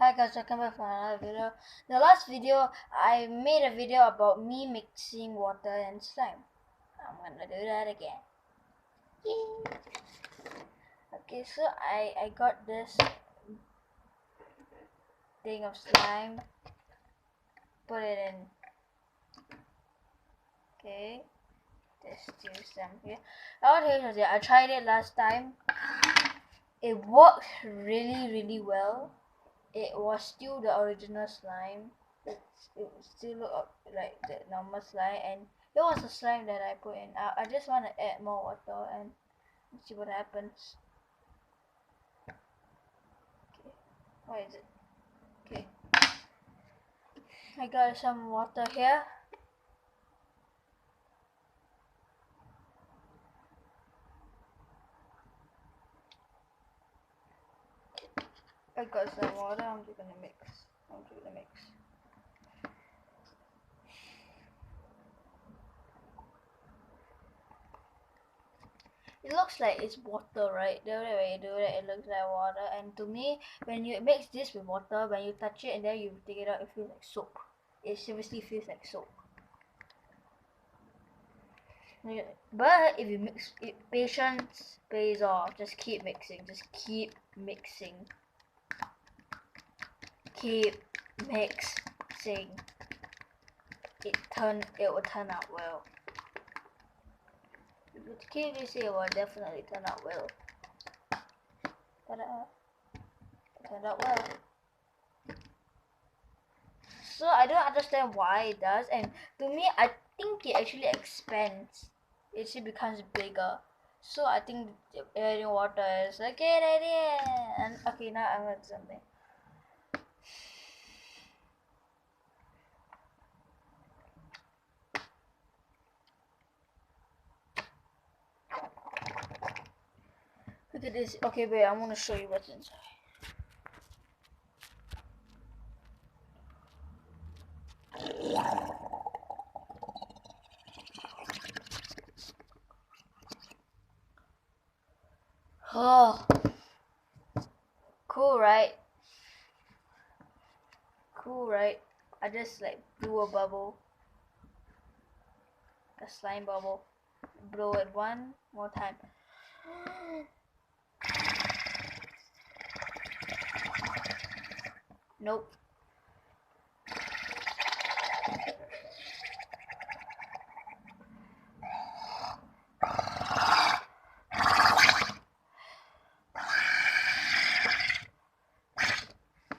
Hi guys, welcome back for another video. The last video, I made a video about me mixing water and slime. I'm gonna do that again. Yay. Okay, so I got this thing of slime, put it in. Okay, just use them here. I tried it last time. It worked really well. It was still the original slime. It still looked like the normal slime, and it was a slime that I put in. I just want to add more water and see what happens. Okay, what is it? Okay, I got some water here. I got some water. I'm just gonna mix. It looks like it's water, right? The way you do it, it looks like water. And to me, when you mix this with water, when you touch it and then you take it out, it feels like soap. It seriously feels like soap. But if you mix it, patience pays off. Just keep mixing. Just keep mixing. Keep mixing. It will turn out well. If you keep mixing, it will definitely turn out well. Ta-da! It turned out well. So I don't understand why it does, and to me, I think it actually expands. It actually becomes bigger. So I think adding water is a good idea. And okay, now I'm gonna do something. Look at this. Okay, wait, I'm gonna show you what's inside. Oh, cool, right? Cool, right? I just like blew a bubble, a slime bubble. Blow it one more time. Nope.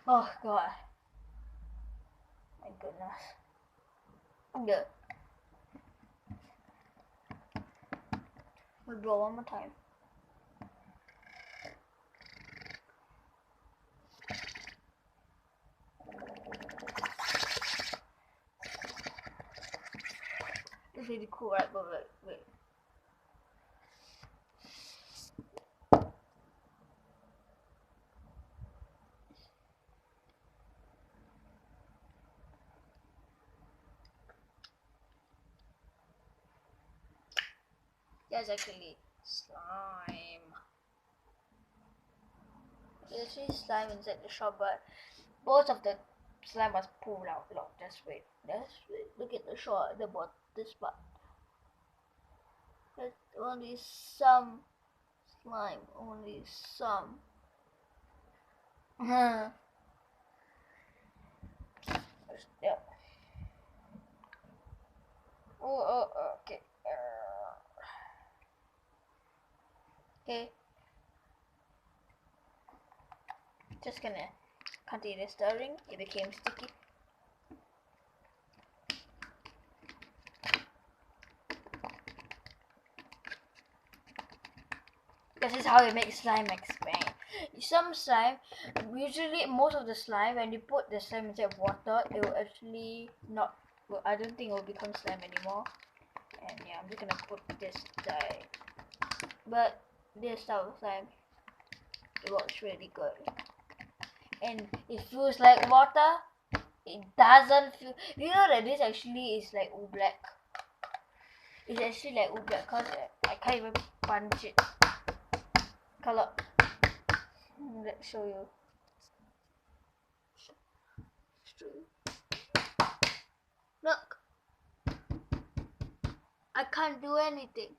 Oh god. My goodness. I'm good. We'll blow one more time. It's really cool, right? But wait. There's actually slime. There's actually slime inside the shop, but most of the slime was pulled out. Look, just wait. Look at the shot, this part. There's only some slime, only some. Yeah. Okay. Okay. Just gonna continue stirring. It became sticky. This is how you make slime expand. Some slime, usually most of the slime, when you put the slime inside water, it will actually not. Well, I don't think it will become slime anymore. And yeah, I'm just gonna put this dye. But this type of slime, it works really good. And it feels like water. It doesn't feel. You know that this actually is like black. It's actually like black because I can't even punch it. Color. Let's show you. I can't do anything.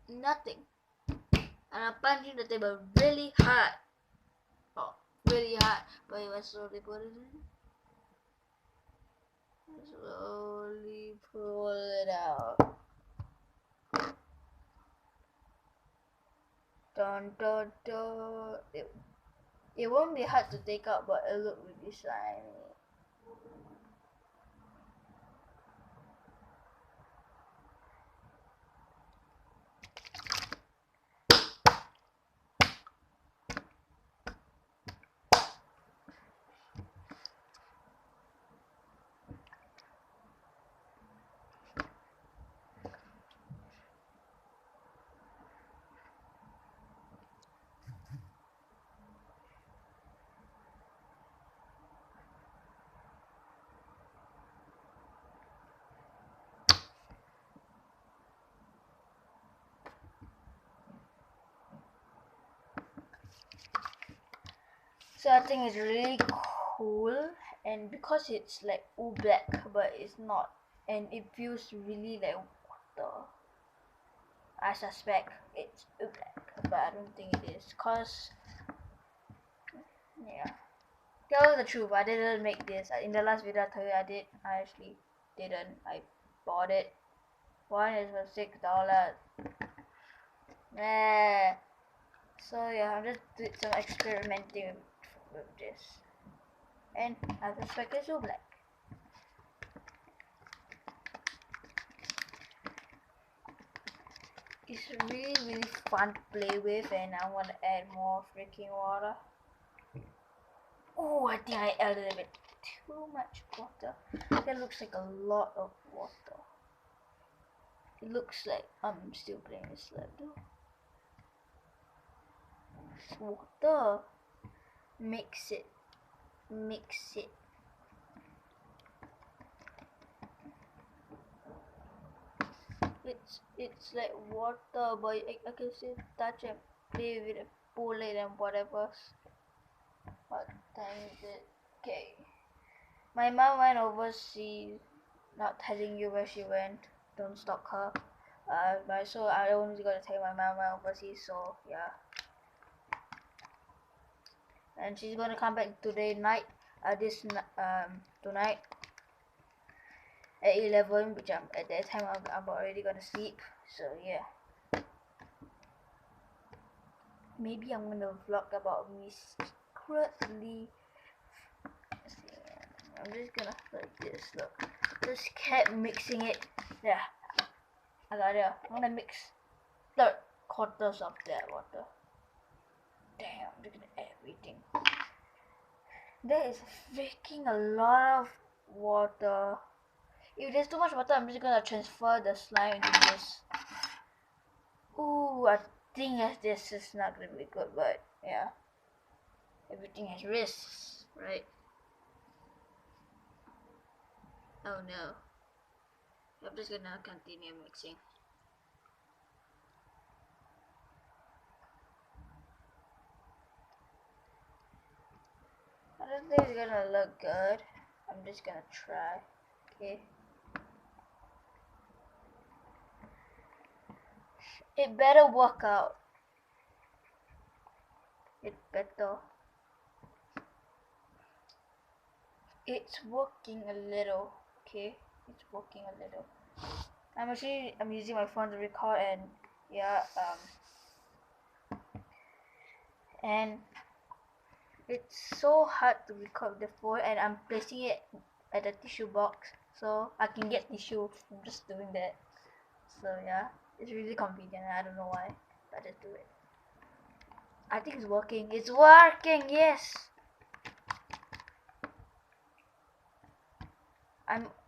Nothing. And I'm punching the table really hard. Oh, really hard. But if I slowly put it in, slowly pull it out. Dun dun dun. It won't be hard to take out, but it'll look really slimy. So I think it's really cool, and because it's like black, but it's not, and it feels really like water. I suspect it's black, but I don't think it is, cause yeah. Tell the truth, I didn't make this. In the last video I told you I did. I actually didn't. I bought it. One is for $6. Yeah. So yeah, I'm just doing some experimenting with this, and I suspect it's all black. It's really fun to play with, and I want to add more freaking water. Oh, I think I added a bit too much water. That looks like a lot of water. It looks like I'm still playing this level. Water. Mix it. Mix it. It's like water, but I can still touch and play with it, pull it and whatever. What time is it? Okay. My mom went overseas. Not telling you where she went. Don't stalk her. But so I only gonna tell my mom went overseas. So yeah. And she's gonna come back today night. Tonight at 11, which at that time I'm already gonna sleep. So yeah. Maybe I'm gonna vlog about me secretly. I'm just gonna like this. Look, just kept mixing it. Yeah, I got it. I'm gonna mix 3/4 of that water. Damn, look at everything. There is freaking a lot of water. If there's too much water, I'm just gonna transfer the slime into this. Ooh, I think this is not gonna be good, but yeah. Everything has risks, right? Oh no. I'm just gonna continue mixing. I don't think it's gonna look good. I'm just gonna try. Okay. It better work out. It better. It's working a little. Okay. It's working a little. I'm using my phone to record, and yeah, and it's so hard to record the phone, and I'm placing it at the tissue box so I can get tissue. I'm just doing that. So yeah, it's really convenient. I don't know why, but I just do it. I think it's working. It's working. Yes.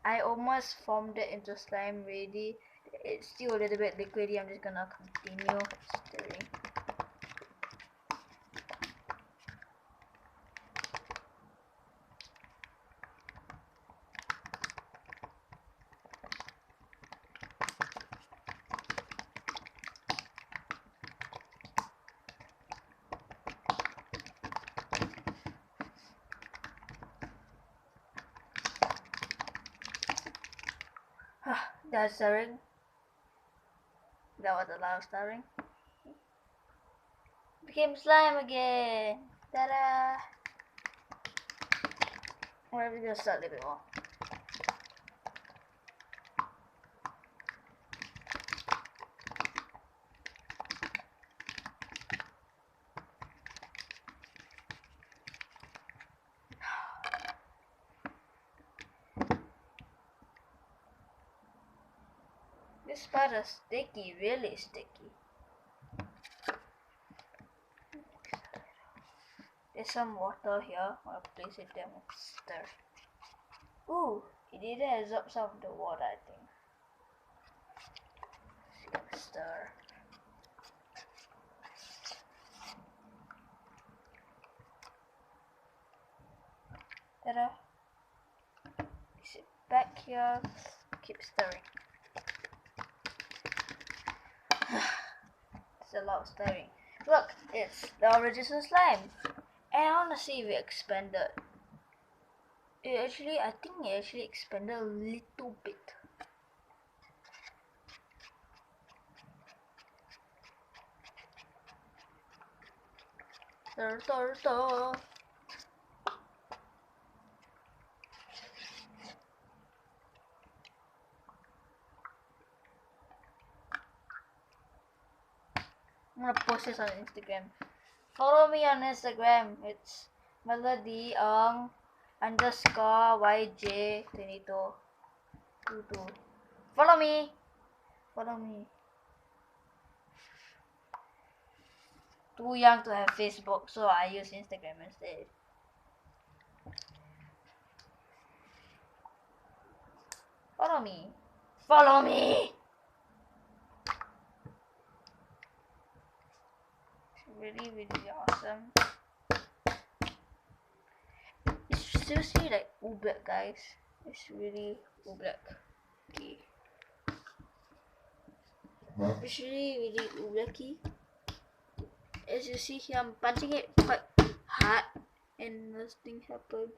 I almost formed it into slime ready. It's still a little bit liquidy. I'm just gonna continue stirring. That's stirring. That was a lot of stirring. Became slime again. Ta-da! Alright, we're gonna start a little bit more. This part is sticky, really sticky. There's some water here. I'm gonna place it there and stir. Ooh, it didn't absorb some of the water, I think. Stir. Ta-da. Place it back here. Keep stirring. It's a lot of stirring. Look, it's the original slime. And I wanna see if it expanded. I think it actually expanded a little bit. Stir, stir, stir. I'm gonna post this on Instagram. Follow me on Instagram. It's Melody _ YJ22. Follow me. Follow me. Too young to have Facebook, so I use Instagram instead. Follow me. Follow me. Really, really awesome. It's seriously like oobleck, guys. It's really oobleck. Okay. It's really, really ooblecky. As you see here, I'm punching it quite hard and nothing happened.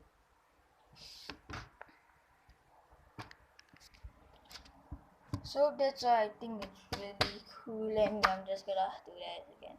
So that's why I think it's really cool, and I'm just gonna do that again.